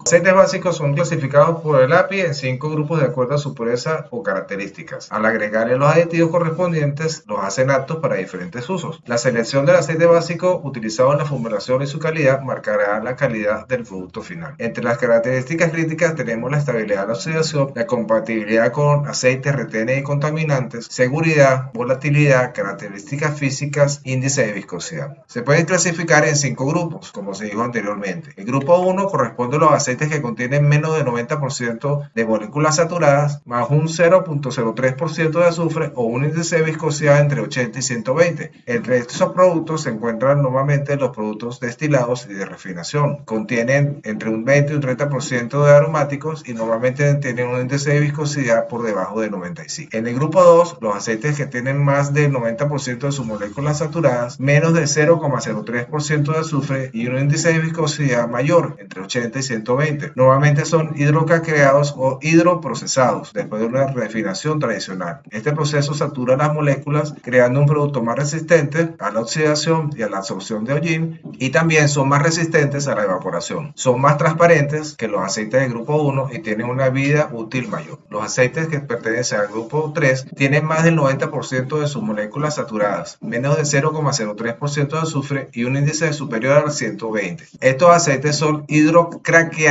Aceites básicos son clasificados por el API en 5 grupos de acuerdo a su pureza o características. Al agregarle los aditivos correspondientes, los hacen aptos para diferentes usos. La selección del aceite básico utilizado en la formulación y su calidad marcará la calidad del producto final. Entre las características críticas tenemos la estabilidad de la oxidación, la compatibilidad con aceites, retenes y contaminantes, seguridad, volatilidad, características físicas, índice de viscosidad. Se pueden clasificar en 5 grupos, como se dijo anteriormente. El grupo 1 corresponde a los aceites que contienen menos del 90% de moléculas saturadas, más un 0.03% de azufre o un índice de viscosidad entre 80 y 120. Entre estos productos se encuentran normalmente los productos destilados y de refinación. Contienen entre un 20 y un 30% de aromáticos y normalmente tienen un índice de viscosidad por debajo de 95. En el grupo 2, los aceites que tienen más del 90% de sus moléculas saturadas, menos de 0.03% de azufre y un índice de viscosidad mayor, entre 80 y 120. Normalmente son hidrocraqueados o hidroprocesados después de una refinación tradicional. Este proceso satura las moléculas creando un producto más resistente a la oxidación y a la absorción de hollín y también son más resistentes a la evaporación. Son más transparentes que los aceites del grupo 1 y tienen una vida útil mayor. Los aceites que pertenecen al grupo 3 tienen más del 90% de sus moléculas saturadas, menos de 0.03% de azufre y un índice superior al 120. Estos aceites son hidrocraqueados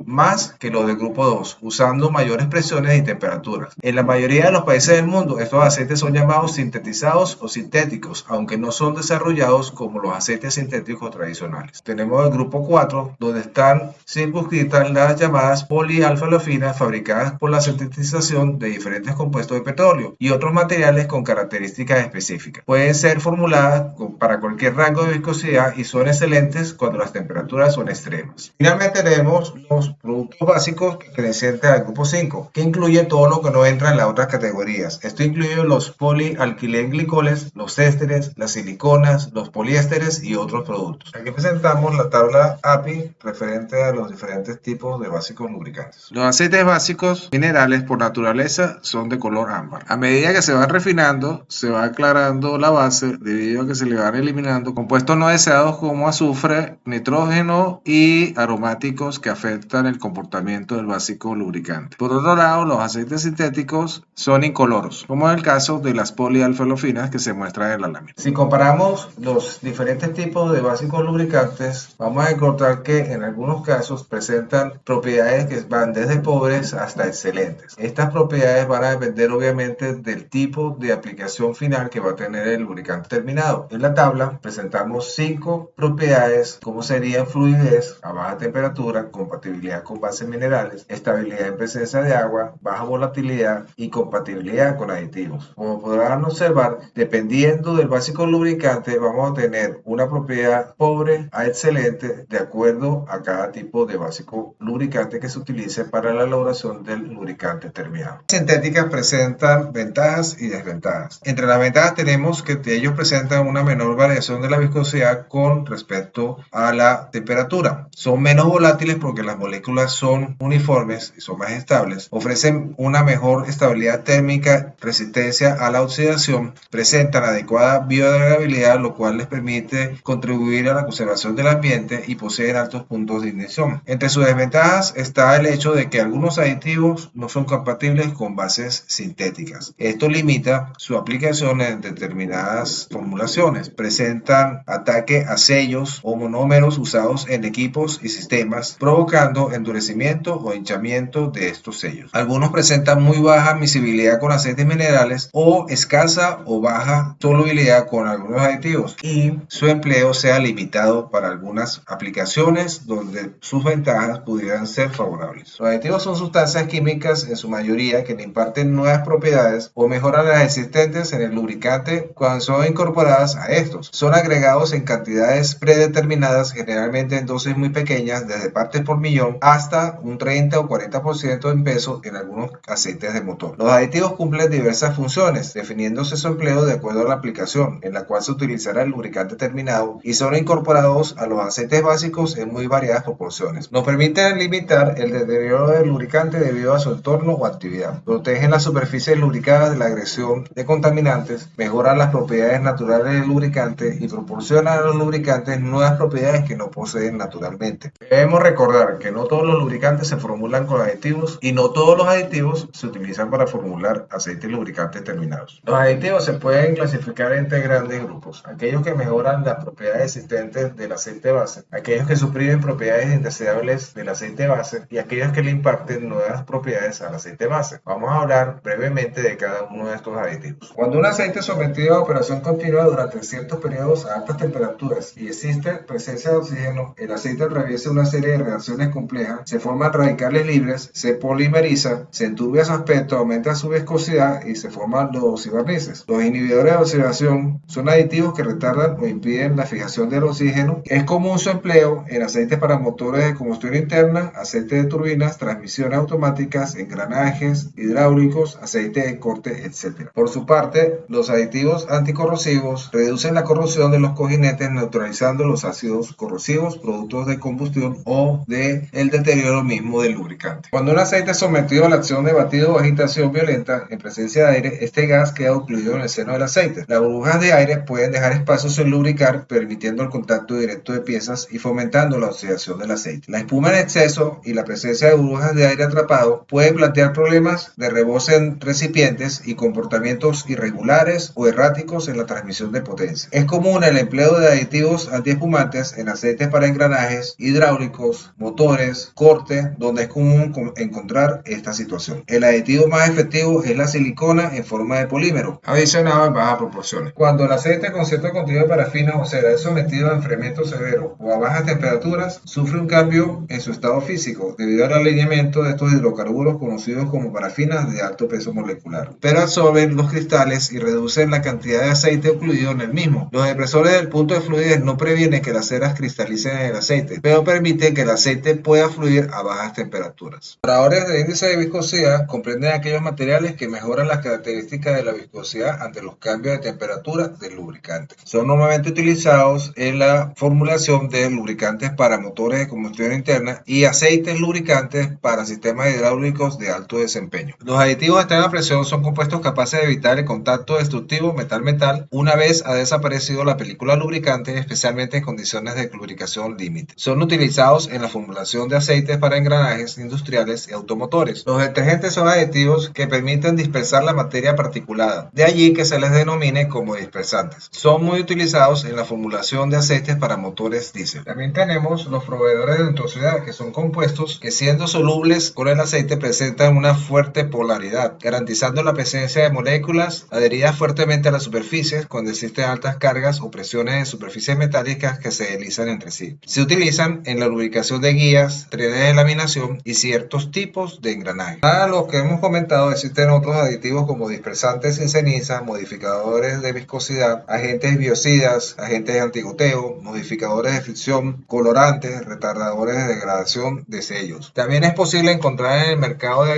más que los del grupo 2, usando mayores presiones y temperaturas. En la mayoría de los países del mundo, estos aceites son llamados sintetizados o sintéticos, aunque no son desarrollados como los aceites sintéticos tradicionales. Tenemos el grupo 4, donde están circunscritas las llamadas polialfa-olefinas fabricadas por la sintetización de diferentes compuestos de petróleo y otros materiales con características específicas. Pueden ser formuladas para cualquier rango de viscosidad y son excelentes cuando las temperaturas son extremas. Finalmente tenemos los productos básicos pertenecientes al grupo 5, que incluye todo lo que no entra en las otras categorías. Esto incluye los polialquilenglicoles, los ésteres, las siliconas, los poliésteres y otros productos. Aquí presentamos la tabla API referente a los diferentes tipos de básicos lubricantes. Los aceites básicos minerales por naturaleza son de color ámbar. A medida que se van refinando, se va aclarando la base debido a que se le van eliminando compuestos no deseados como azufre, nitrógeno y aromáticos que afectan el comportamiento del básico lubricante. Por otro lado, los aceites sintéticos son incoloros, como en el caso de las polialfa-olefinas que se muestran en la lámina. Si comparamos los diferentes tipos de básicos lubricantes, vamos a encontrar que en algunos casos presentan propiedades que van desde pobres hasta excelentes. Estas propiedades van a depender obviamente del tipo de aplicación final que va a tener el lubricante terminado. En la tabla presentamos 5 propiedades como serían fluidez a baja temperatura, compatibilidad con bases minerales, estabilidad en presencia de agua, baja volatilidad y compatibilidad con aditivos. Como podrán observar, dependiendo del básico lubricante vamos a tener una propiedad pobre a excelente de acuerdo a cada tipo de básico lubricante que se utilice para la elaboración del lubricante terminado. Las sintéticas presentan ventajas y desventajas. Entre las ventajas tenemos que ellos presentan una menor variación de la viscosidad con respecto a la temperatura. Son menos volátiles porque las moléculas son uniformes y son más estables. Ofrecen una mejor estabilidad térmica, resistencia a la oxidación, presentan adecuada biodegradabilidad, lo cual les permite contribuir a la conservación del ambiente y poseen altos puntos de ignición. Entre sus desventajas está el hecho de que algunos aditivos no son compatibles con bases sintéticas. Esto limita su aplicación en determinadas formulaciones. Presentan ataque a sellos o monómeros usados en equipos y sistemas, provocando endurecimiento o hinchamiento de estos sellos. Algunos presentan muy baja miscibilidad con aceites minerales o escasa o baja solubilidad con algunos aditivos y su empleo sea limitado para algunas aplicaciones donde sus ventajas pudieran ser favorables. Los aditivos son sustancias químicas en su mayoría que le imparten nuevas propiedades o mejoran las existentes en el lubricante cuando son incorporadas a estos. Son agregados en cantidades predeterminadas, generalmente en dosis muy pequeñas, desde partes por millón hasta un 30 o 40% en peso en algunos aceites de motor. Los aditivos cumplen diversas funciones, definiéndose su empleo de acuerdo a la aplicación en la cual se utilizará el lubricante terminado y son incorporados a los aceites básicos en muy variadas proporciones. Nos permiten limitar el deterioro del lubricante debido a su entorno o actividad. Protegen las superficies lubricadas de la agresión de contaminantes, mejoran las propiedades naturales del lubricante y proporcionan a los lubricantes nuevas propiedades que no poseen naturalmente. Debemos recordar Recordar que no todos los lubricantes se formulan con aditivos y no todos los aditivos se utilizan para formular aceites lubricantes terminados. Los aditivos se pueden clasificar en tres grandes grupos: aquellos que mejoran las propiedades existentes del aceite base, aquellos que suprimen propiedades indeseables del aceite base y aquellos que le imparten nuevas propiedades al aceite base. Vamos a hablar brevemente de cada uno de estos aditivos. Cuando un aceite es sometido a operación continua durante ciertos periodos a altas temperaturas y existe presencia de oxígeno, el aceite atraviesa una serie de reacciones complejas, se forman radicales libres, se polimeriza, se enturbia su aspecto, aumenta su viscosidad y se forman lodos y barnices. Los inhibidores de oxidación son aditivos que retardan o impiden la fijación del oxígeno. Es común su empleo en aceites para motores de combustión interna, aceite de turbinas, transmisiones automáticas, engranajes, hidráulicos, aceite de corte, etc. Por su parte, los aditivos anticorrosivos reducen la corrosión de los cojinetes neutralizando los ácidos corrosivos, productos de combustión o de el deterioro mismo del lubricante. Cuando un aceite es sometido a la acción de batido o agitación violenta en presencia de aire, este gas queda ocluido en el seno del aceite. Las burbujas de aire pueden dejar espacios sin lubricar, permitiendo el contacto directo de piezas y fomentando la oxidación del aceite. La espuma en exceso y la presencia de burbujas de aire atrapado pueden plantear problemas de rebose en recipientes y comportamientos irregulares o erráticos en la transmisión de potencia. Es común el empleo de aditivos antiespumantes en aceites para engranajes, hidráulicos, motores, corte, donde es común encontrar esta situación. El aditivo más efectivo es la silicona en forma de polímero, adicionado en bajas proporciones. Cuando el aceite con cierto contenido de parafina o cera es sometido a enfriamiento severo o a bajas temperaturas, sufre un cambio en su estado físico debido al alineamiento de estos hidrocarburos conocidos como parafinas de alto peso molecular, pero absorben los cristales y reducen la cantidad de aceite ocluido en el mismo. Los depresores del punto de fluidez no previenen que las ceras cristalicen en el aceite, pero permiten que el aceite pueda fluir a bajas temperaturas. Operadores de índice de viscosidad comprenden aquellos materiales que mejoran las características de la viscosidad ante los cambios de temperatura del lubricante. Son normalmente utilizados en la formulación de lubricantes para motores de combustión interna y aceites lubricantes para sistemas hidráulicos de alto desempeño. Los aditivos a extrema presión son compuestos capaces de evitar el contacto destructivo metal-metal una vez ha desaparecido la película lubricante, especialmente en condiciones de lubricación límite. Son utilizados en la formulación de aceites para engranajes industriales y automotores. Los detergentes son aditivos que permiten dispersar la materia particulada, de allí que se les denomine como dispersantes. Son muy utilizados en la formulación de aceites para motores diésel. También tenemos los proveedores de entusiasmo, que son compuestos que, siendo solubles con el aceite, presentan una fuerte polaridad, garantizando la presencia de moléculas adheridas fuertemente a las superficies cuando existen altas cargas o presiones en superficies metálicas que se deslizan entre sí. Se utilizan en la lubricación de guías, trenes de laminación y ciertos tipos de engranajes. A lo que hemos comentado, existen otros aditivos como dispersantes sin ceniza, modificadores de viscosidad, agentes biocidas, agentes antigoteo, modificadores de fricción, colorantes, retardadores de degradación de sellos. También es posible encontrar en el mercado de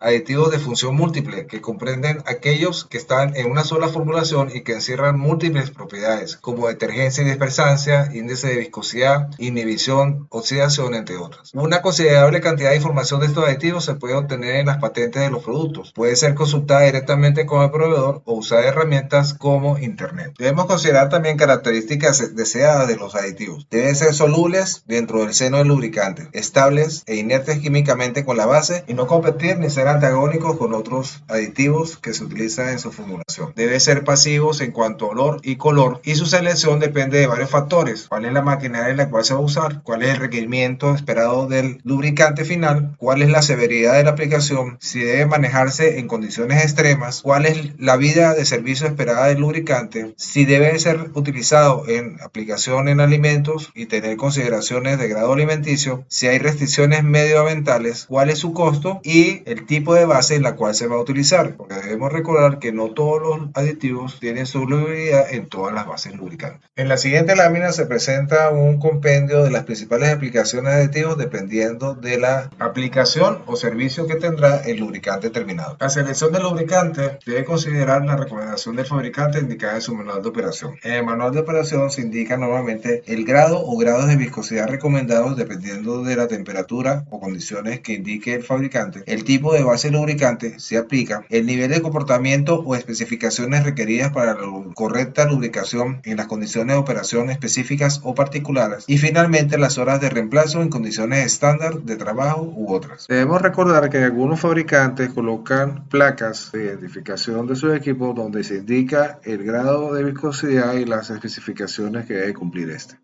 aditivos de función múltiple, que comprenden aquellos que están en una sola formulación y que encierran múltiples propiedades, como detergencia y dispersancia, índice de viscosidad, inhibición, oxidación, entre otras. Una considerable cantidad de información de estos aditivos se puede obtener en las patentes de los productos. Puede ser consultada directamente con el proveedor o usar herramientas como Internet. Debemos considerar también características deseadas de los aditivos. Deben ser solubles dentro del seno del lubricante, estables e inertes químicamente con la base y no competir ni ser antagónicos con otros aditivos que se utilizan en su formulación. Deben ser pasivos en cuanto a olor y color, y su selección depende de varios factores: cuál es la maquinaria en la cual se va a usar, cuál es el requerimiento esperado del lubricante final, cuál es la severidad de la aplicación, si debe manejarse en condiciones extremas, cuál es la vida de servicio esperada del lubricante, si debe ser utilizado en aplicación en alimentos y tener consideraciones de grado alimenticio, si hay restricciones medioambientales, cuál es su costo y el tipo de base en la cual se va a utilizar, porque debemos recordar que no todos los aditivos tienen solubilidad en todas las bases lubricantes. En la siguiente lámina se presenta un compendio de las principales aplicaciones de aditivos dependiendo de la aplicación o servicio que tendrá el lubricante terminado. La selección del lubricante debe considerar la recomendación del fabricante indicada en su manual de operación. En el manual de operación se indica normalmente el grado o grados de viscosidad recomendados dependiendo de la temperatura o condiciones que indique el fabricante, el tipo de base lubricante se aplica, el nivel de comportamiento o especificaciones requeridas para la correcta lubricación en las condiciones de operación específicas o particulares, y finalmente las horas de reemplazo casos en condiciones estándar de trabajo u otras. Debemos recordar que algunos fabricantes colocan placas de identificación de sus equipos donde se indica el grado de viscosidad y las especificaciones que debe cumplir este.